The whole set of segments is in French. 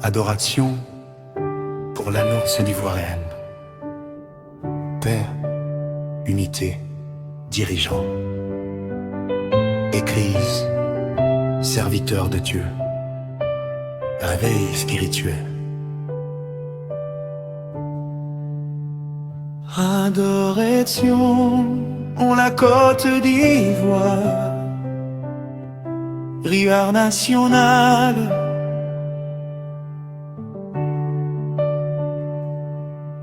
Adoration pour la nôtre ivoirienne. Paix, unité, dirigeant. Église, serviteur de Dieu. Réveil spirituel. Adoration, on la Côte d'Ivoire, rivière nationale.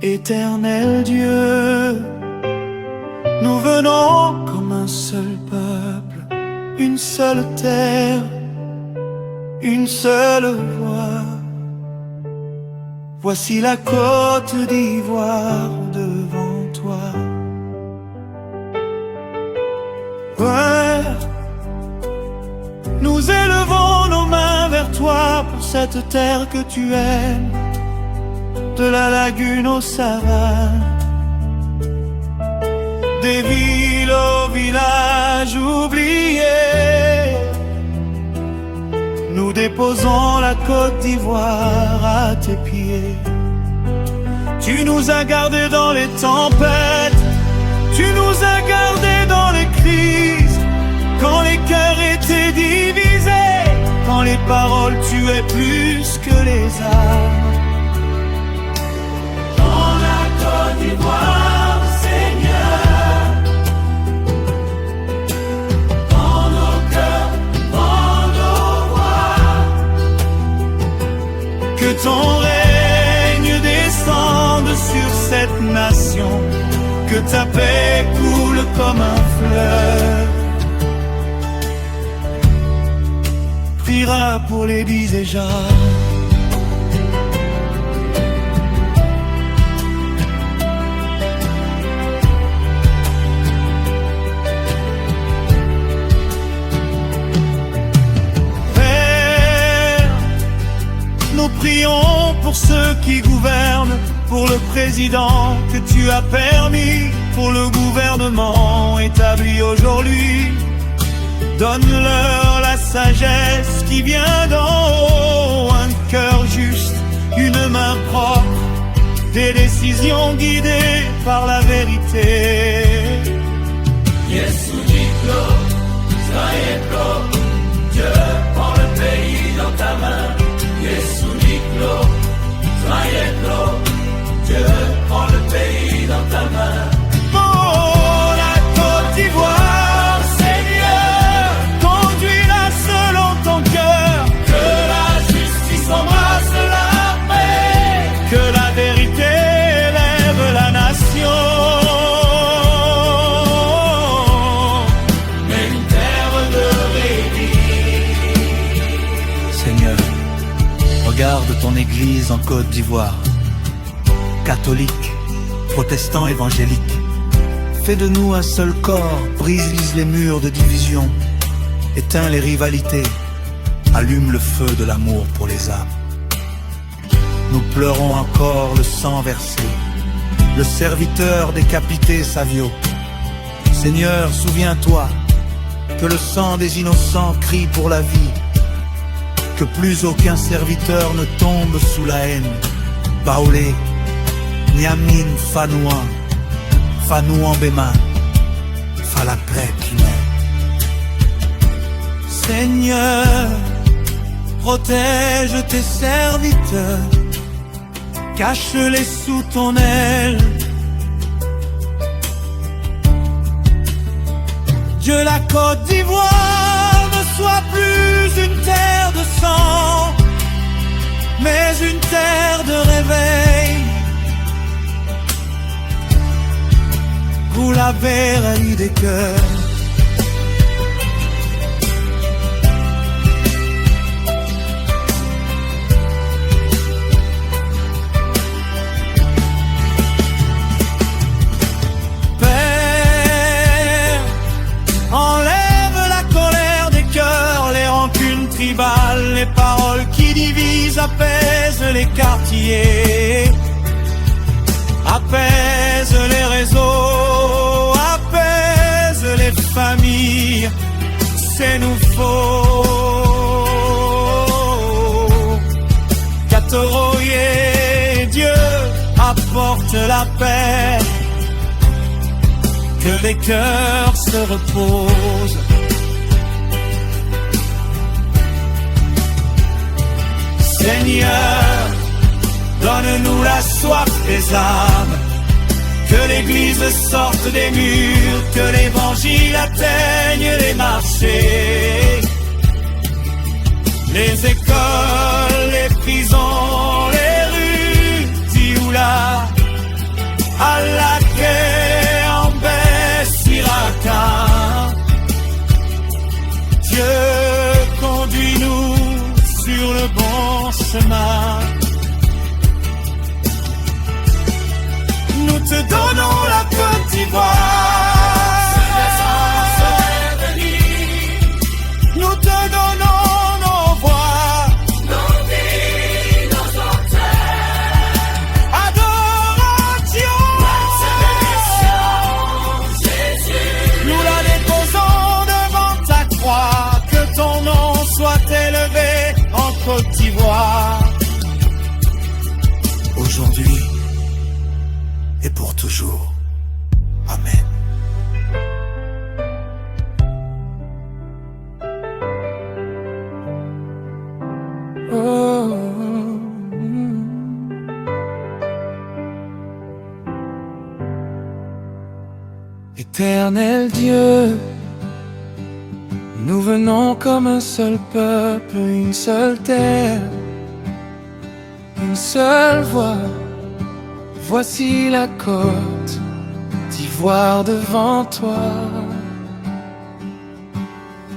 Éternel Dieu, nous venons comme un seul peuple, une seule terre, une seule voix. Voici la Côte d'Ivoire devant toi. Ouais, nous élevons nos mains vers toi pour cette terre que tu aimes, de la lagune aux savanes, des villes aux villages oubliés. Nous déposons la Côte d'Ivoire à tes pieds. Tu nous as gardés dans les tempêtes, tu nous as gardés dans les crises, quand les cœurs étaient divisés, quand les paroles tuaient plus que les armes. Dans la Côte d'Ivoire, Seigneur, dans nos cœurs, dans nos voix, que ton règne descende sur cette nation, que ta paix coule comme un fleuve. Priera pour les Biséjas. Nous prions pour ceux qui gouvernent, pour le président que tu as permis, pour le gouvernement établi aujourd'hui. Donne-leur la sagesse qui vient d'en haut, un cœur juste, une main propre, des décisions guidées par la vérité. Yesu Niklo, Zayeklo, Dieu prend le pays dans ta main. Yesu Niklo, Zayeklo, Dieu prend le pays dans ta main. Oh, la Côte d'Ivoire, Seigneur, conduis-la selon ton cœur. Que la justice embrasse la paix, Que la vérité élève la nation. mais une terre de répit. Seigneur, regarde ton Église en Côte d'Ivoire, catholique, protestant, évangélique. Fais de nous un seul corps, brise les murs de division, éteins les rivalités, allume le feu de l'amour pour les âmes. Nous pleurons encore le sang versé, le serviteur décapité Savio. Seigneur, souviens-toi que le sang des innocents crie pour la vie, que plus aucun serviteur ne tombe sous la haine. Baoulé, Niamin Fanouan, Fanouan Bema, Falakret Kimen. Seigneur, protège tes serviteurs, cache-les sous ton aile. Dieu, la Côte d'Ivoire ne soit plus une terre de sang, mais une terre de réveil, où la vérité des cœurs. Père, enlève la colère des cœurs, les rancunes tribales, les paroles qui divisent, apaise les quartiers, apaise les réseaux, apaise les familles, c'est nous faut. restauré. Dieu apporte la paix, que les cœurs se reposent. Seigneur, donne-nous la soif des âmes, que l'église sorte des murs, que l'évangile atteigne les marchés, les écoles, les prisons, les rues, dis ou là, à la quai en Bessiraka. Dieu, conduis-nous sur le bon chemin. Nous te donnons la Côte d'Ivoire. Nous te donnons nos voix, nos vies, nos orteils. adoration. Jésus, Nous la déposons devant ta croix, que ton nom soit élevé en Côte d'Ivoire. Aujourd'hui et pour toujours. Amen. Éternel Dieu, nous venons comme un seul peuple, une seule terre, une seule voix. Voici la côte d'Ivoire devant toi.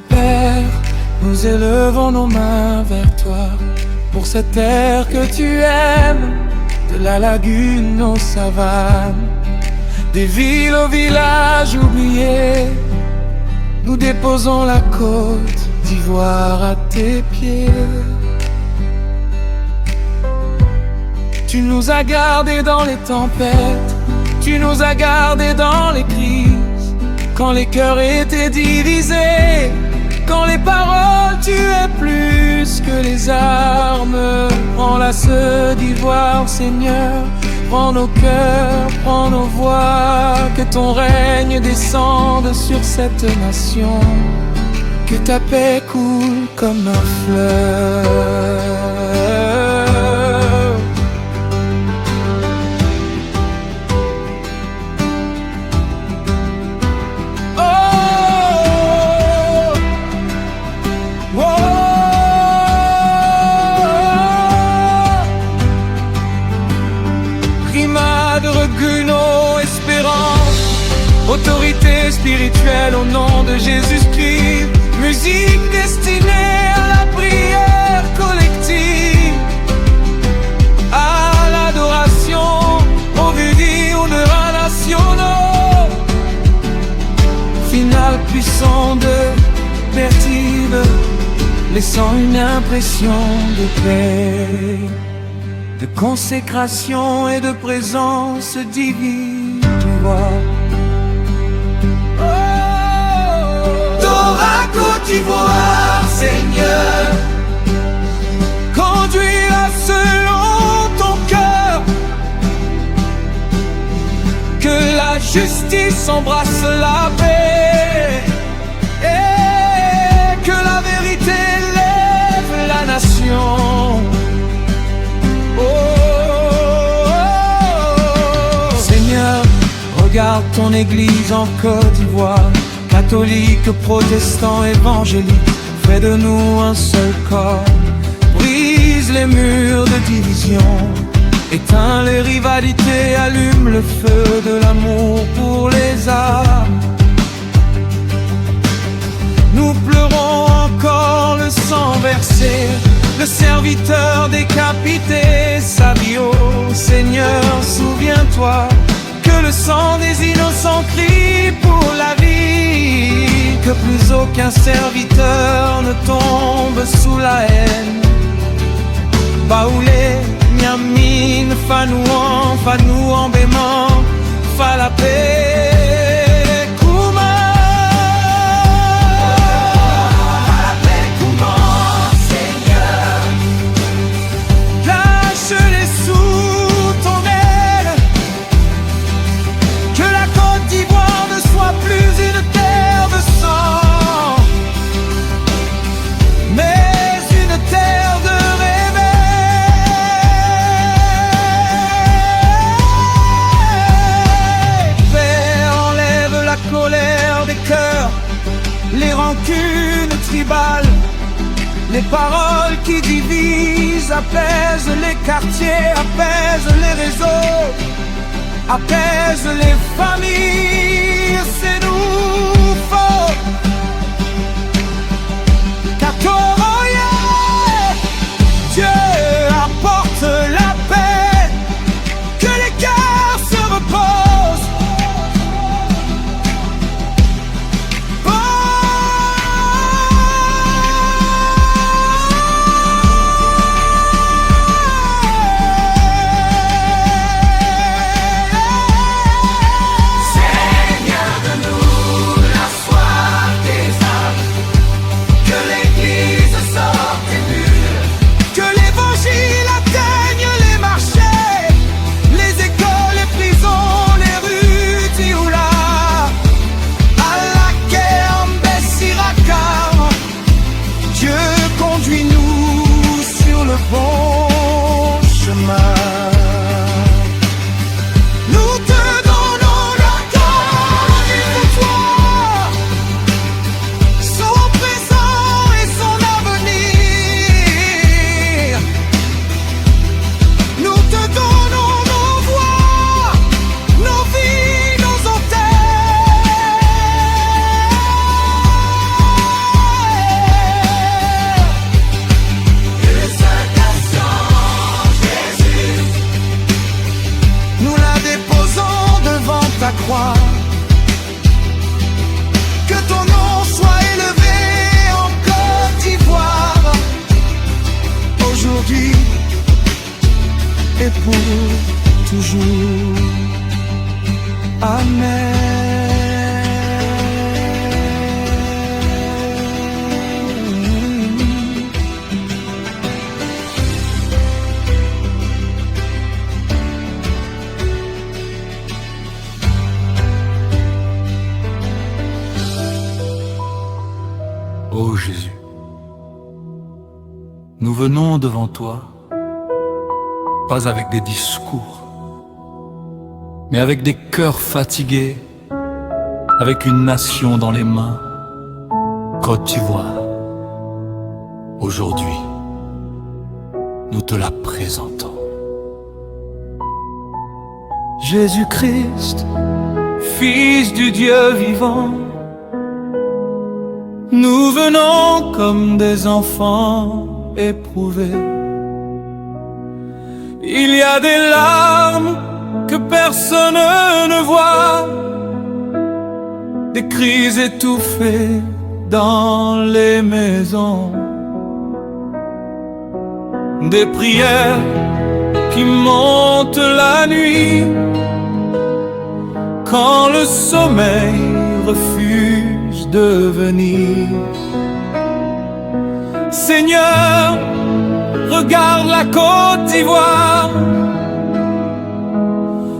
Père, nous élevons nos mains vers toi pour cette terre que tu aimes, de la lagune aux savanes, des villes aux villages oubliés. Nous déposons la côte d'Ivoire à tes pieds. Tu nous as gardés dans les tempêtes, tu nous as gardés dans les crises, quand les cœurs étaient divisés, quand les paroles tuaient plus que les armes. Prends la ceux d'Ivoire, Seigneur, prends nos cœurs, prends nos voix, que ton règne descende sur cette nation, que ta paix coule comme un fleuve. Autorité spirituelle au nom de Jésus-Christ, musique destinée à la prière collective, à l'adoration, aux vidéos nationaux, finale puissant de vertige, laissant une impression de paix, de consécration et de présence divine. Dora Côte d'Ivoire, Seigneur, conduis-la selon ton cœur, que la justice embrasse la paix, et que la vérité lève la nation. Seigneur, regarde ton église en Côte d'Ivoire, catholique, protestant, évangélique, fais de nous un seul corps. Brise les murs de division, éteins les rivalités, allume le feu de l'amour pour les âmes. Nous pleurons encore le sang versé, le serviteur décapité. Savio, Seigneur, souviens-toi que le sang des innocents crie pour la vie, que plus aucun serviteur ne tombe sous la haine. Baoulé, Niamine, Fanouan, Fanou en béman, fa la paix. La rancune tribale. Les paroles qui divisent apaisent les quartiers, apaisent les réseaux, apaisent les familles. C'est nous faux. Katoroye, Dieu apporte la paix, que les cœurs se reposent. Que ton nom soit élevé en Côte d'Ivoire, aujourd'hui et pour toujours. Amen. Ô Jésus, nous venons devant toi, pas avec des discours, mais avec des cœurs fatigués, avec une nation dans les mains, Côte d'Ivoire. Aujourd'hui, nous te la présentons. Jésus-Christ, Fils du Dieu vivant, nous venons comme des enfants éprouvés. Il y a des larmes que personne ne voit, des cris étouffés dans les maisons, des prières qui montent la nuit quand le sommeil refuse de venir. Seigneur, regarde la Côte d'Ivoire,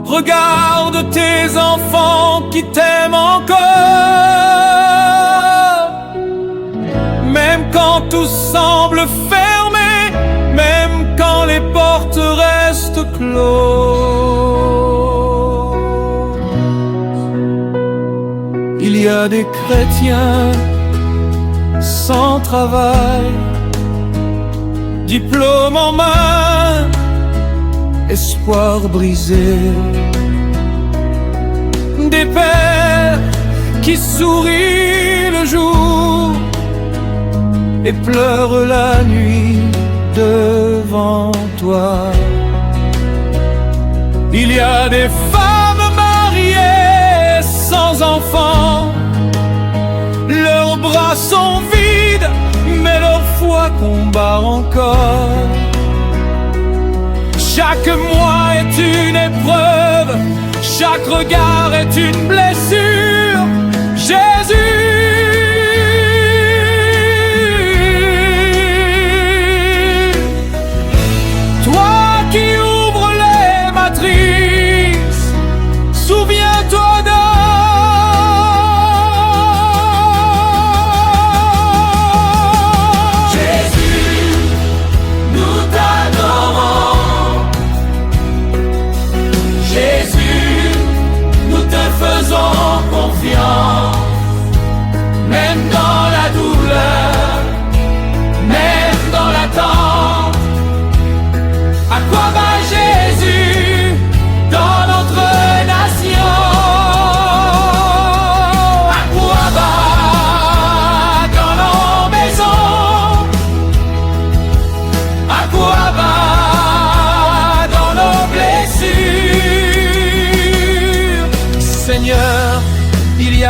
regarde tes enfants qui t'aiment encore, même quand tout semble fermé, même quand les portes restent closes. Il y a des chrétiens sans travail, diplôme en main, espoir brisé, des pères qui sourient le jour et pleurent la nuit devant toi. Il y a des femmes mariées sans enfants, leurs bras sont vides, mais leur foi combat encore. Chaque mois est une épreuve, chaque regard est une blessure. Jésus, toi qui ouvres les matrices, souviens-toi de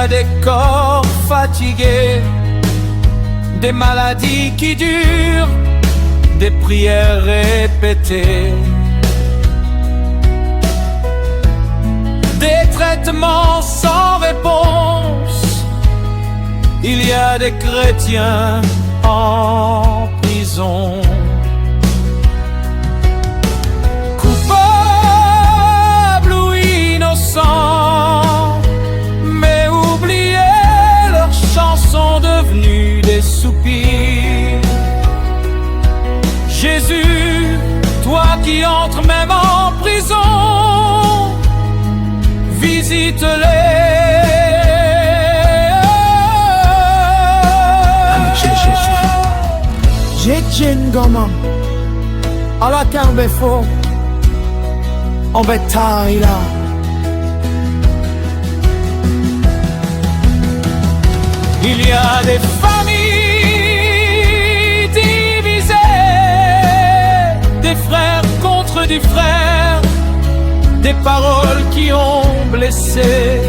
a des corps fatigués, des maladies qui durent, des prières répétées, des traitements sans réponse. Il y a des chrétiens en prison. Coupables ou innocents, mais oubliés, leurs chansons devenues des soupirs. Jésus, toi qui entres même en prison, visite-les. Jejjen goma ala kambe fo obetaila Il y a des familles divisées, des frères contre des frères, des paroles qui ont blessé,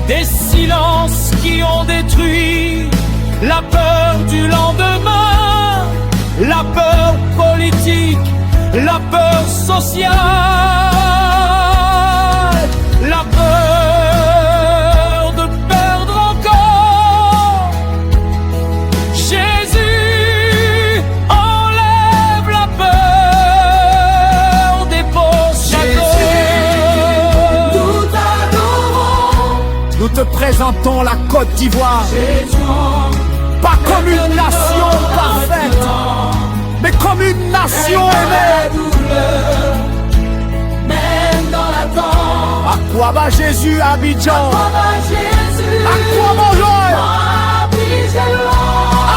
des silences qui ont détruit, la peur du lendemain, la peur politique, la peur sociale, la peur de perdre encore. Jésus enlève la peur, dépose chaque nous t'adorons, nous te présentons la Côte d'Ivoire, pas comme une nation parfaite, mais comme une nation aimée. Même dans l'attente, À quoi va Jésus à Abidjan? Jésus, À quoi manger?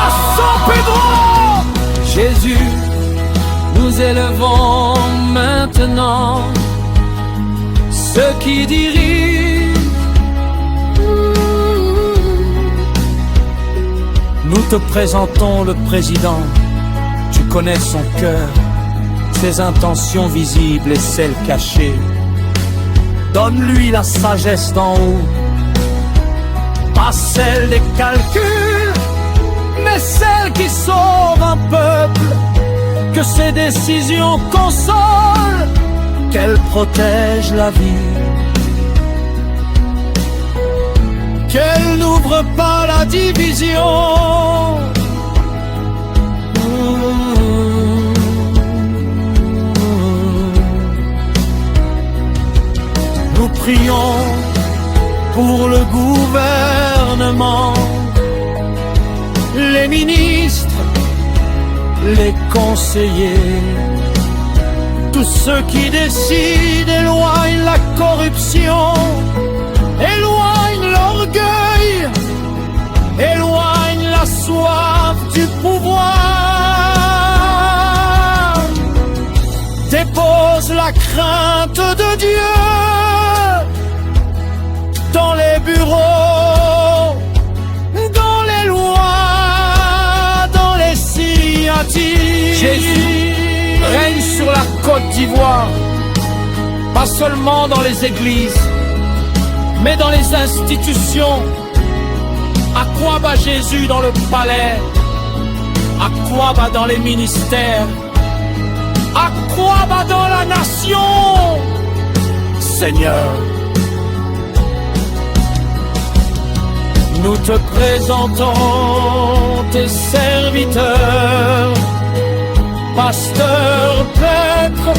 À San Pedro? Jésus, nous élevons maintenant ceux qui dirigent. Nous te présentons le président. Tu connais son cœur, ses intentions visibles et celles cachées. Donne-lui la sagesse d'en haut, pas celle des calculs, mais celle qui sauve un peuple, que ses décisions consolent, qu'elle protège la vie, qu'elle n'ouvre pas la division. Nous prions pour le gouvernement, les ministres, les conseillers, tous ceux qui décident éloignent la corruption, éloignent l'orgueil, éloignent la soif du pouvoir, dépose la crainte de Dieu dans les bureaux, dans les lois, dans les signatures. Jésus règne sur la Côte d'Ivoire, pas seulement dans les églises, mais dans les institutions. À quoi va Jésus dans le palais? À quoi va dans les ministères? À quoi va dans la nation? Seigneur, nous te présentons tes serviteurs, pasteurs, prêtres,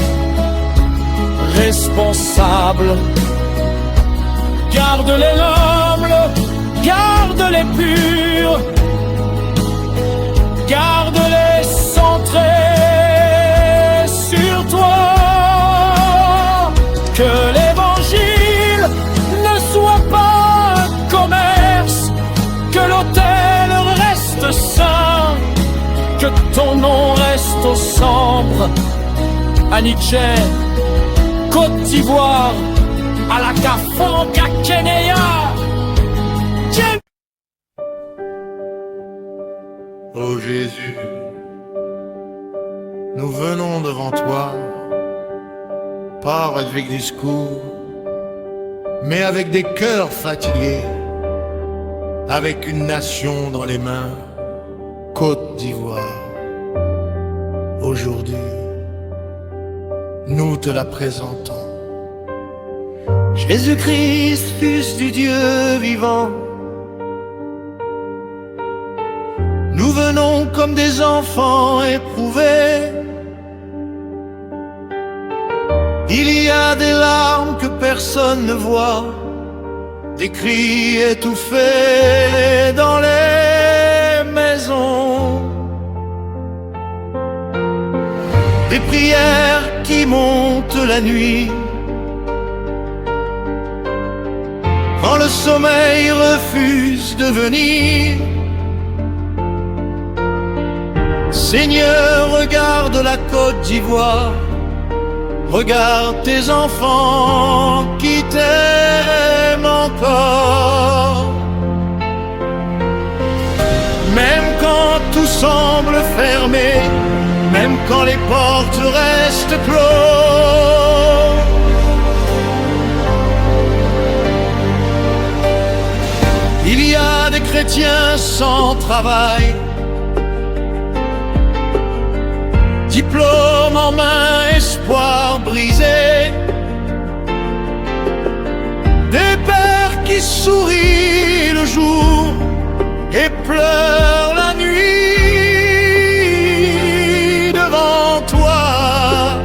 responsables. Garde-les nobles, garde-les purs, garde-les centrés sur toi. Que l'évangile ne soit pas un commerce, que l'autel reste saint, que ton nom reste au centre. À Niger, Côte d'Ivoire, à la Kafonka, Kenya. Ô Jésus, nous venons devant toi, pas avec discours, mais avec des cœurs fatigués, avec une nation dans les mains, Côte d'Ivoire. Aujourd'hui, nous te la présentons. Jésus-Christ, Fils du Dieu vivant, nous venons comme des enfants éprouvés. Il y a des larmes que personne ne voit, des cris étouffés dans les maisons, des prières qui montent la nuit, quand le sommeil refuse de venir. Seigneur, regarde la Côte d'Ivoire, regarde tes enfants qui t'aiment encore. Même quand tout semble fermé, même quand les portes restent closes, il y a des chrétiens sans travail, diplôme en main, espoir brisé, des pères qui sourient le jour et pleurent la nuit devant toi.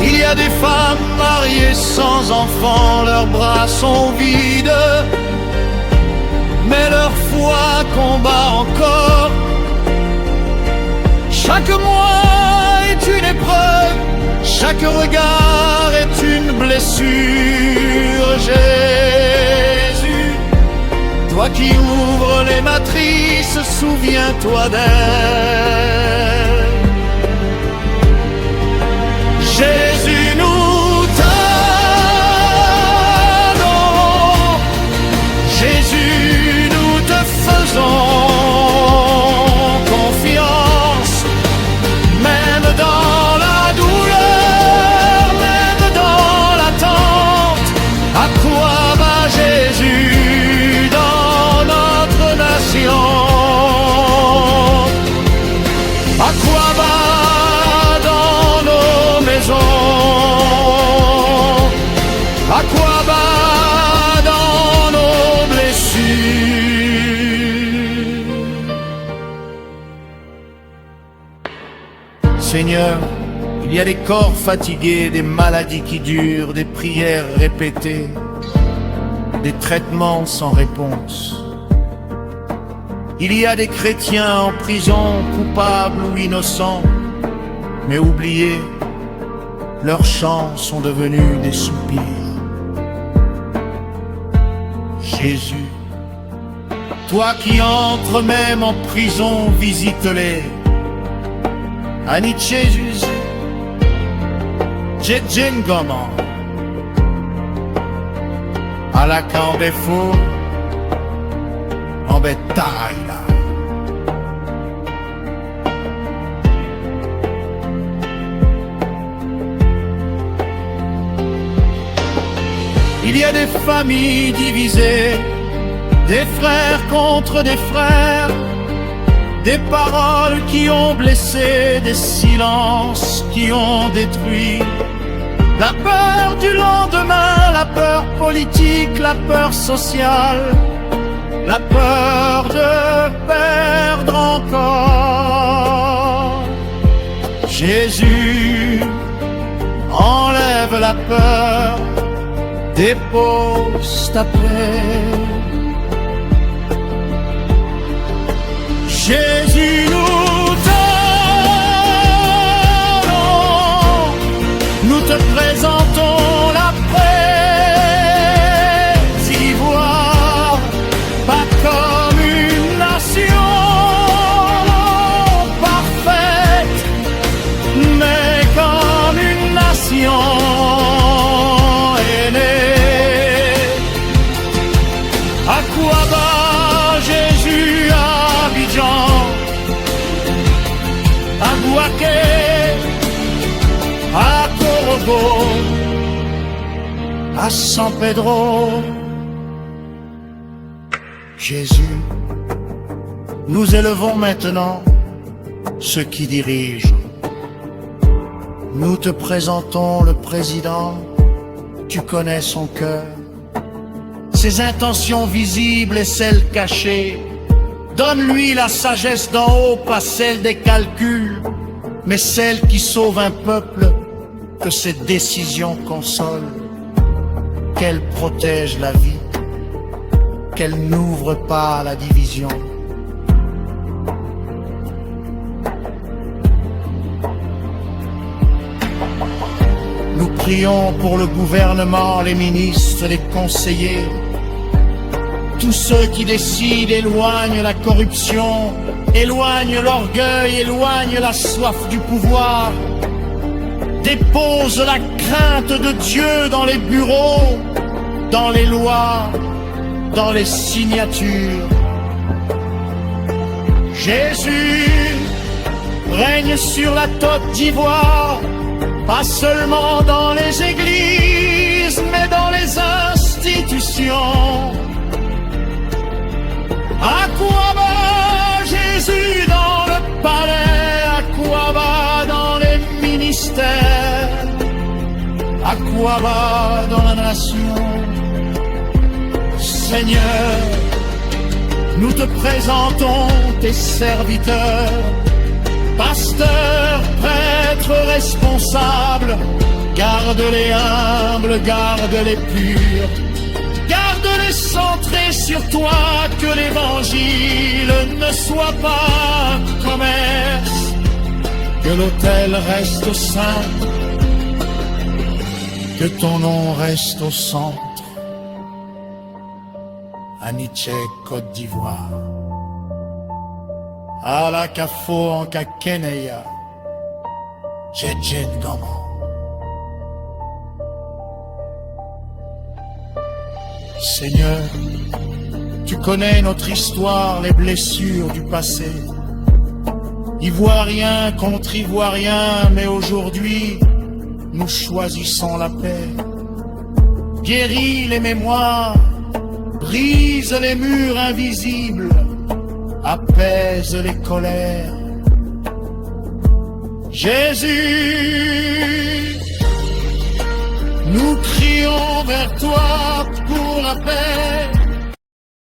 Il y a des femmes mariées sans enfants, leurs bras sont vides, mais leur foi combat encore. Chaque mois est une épreuve, chaque regard est une blessure. Jésus, toi qui ouvres les matrices, souviens-toi d'elle. Jésus, nous t'adorons. Jésus, nous te faisons confiance. Même dans la douleur, même dans l'attente, à quoi va Jésus dans notre nation? À quoi va dans nos maisons? À quoi va dans nos blessures? Seigneur, il y a des corps fatigués, des maladies qui durent, des prières répétées, des traitements sans réponse. Il y a des chrétiens en prison, coupables ou innocents, mais oubliés, leurs chants sont devenus des soupirs. Jésus, toi qui entres même en prison, visite-les. Aniche Jésus, Djedjengoma, à la camp des fous, en bétail. Il y a des familles divisées, des frères contre des frères, des paroles qui ont blessé, des silences qui ont détruit. La peur du lendemain, la peur politique, la peur sociale, la peur de perdre encore. Jésus, enlève la peur, dépose ta paix. Jésus, nous t'adorons, nous te présentons la Côte d'Ivoire, pas comme une nation parfaite, mais comme une nation aînée. À quoi va Jésus à Abidjan, à Bouaké, à Korogo? à San Pedro. Jésus, nous élevons maintenant ceux qui dirigent. Nous te présentons le président, tu connais son cœur, ses intentions visibles et celles cachées. Donne-lui la sagesse d'en haut, pas celle des calculs, mais celle qui sauve un peuple, que ses décisions consolent, qu'elle protège la vie, qu'elle n'ouvre pas à la division. Nous prions pour le gouvernement, les ministres, les conseillers, tous ceux qui décident, éloignent la corruption, éloignent l'orgueil, éloignent la soif du pouvoir, déposent la crainte de Dieu dans les bureaux, dans les lois, dans les signatures. Jésus règne sur la Côte d'Ivoire, pas seulement dans les églises, mais dans les institutions. À quoi va Jésus dans le palais? À quoi va dans les ministères? À quoi va dans la nation? Seigneur, nous te présentons tes serviteurs, pasteurs, prêtres, responsables. Garde-les humbles, garde-les purs, garde-les centrés sur toi, que l'évangile ne soit pas un commerce, que l'autel reste saint, que ton nom reste au centre. Aniche, Côte d'Ivoire, Ala Kafo en Kakeneya, Jejen Gamo. Seigneur, tu connais notre histoire, les blessures du passé. Ivoirien contre Ivoirien, mais aujourd'hui, nous choisissons la paix. Guéris les mémoires, brise les murs invisibles, apaise les colères. Jésus, nous crions vers toi pour la paix.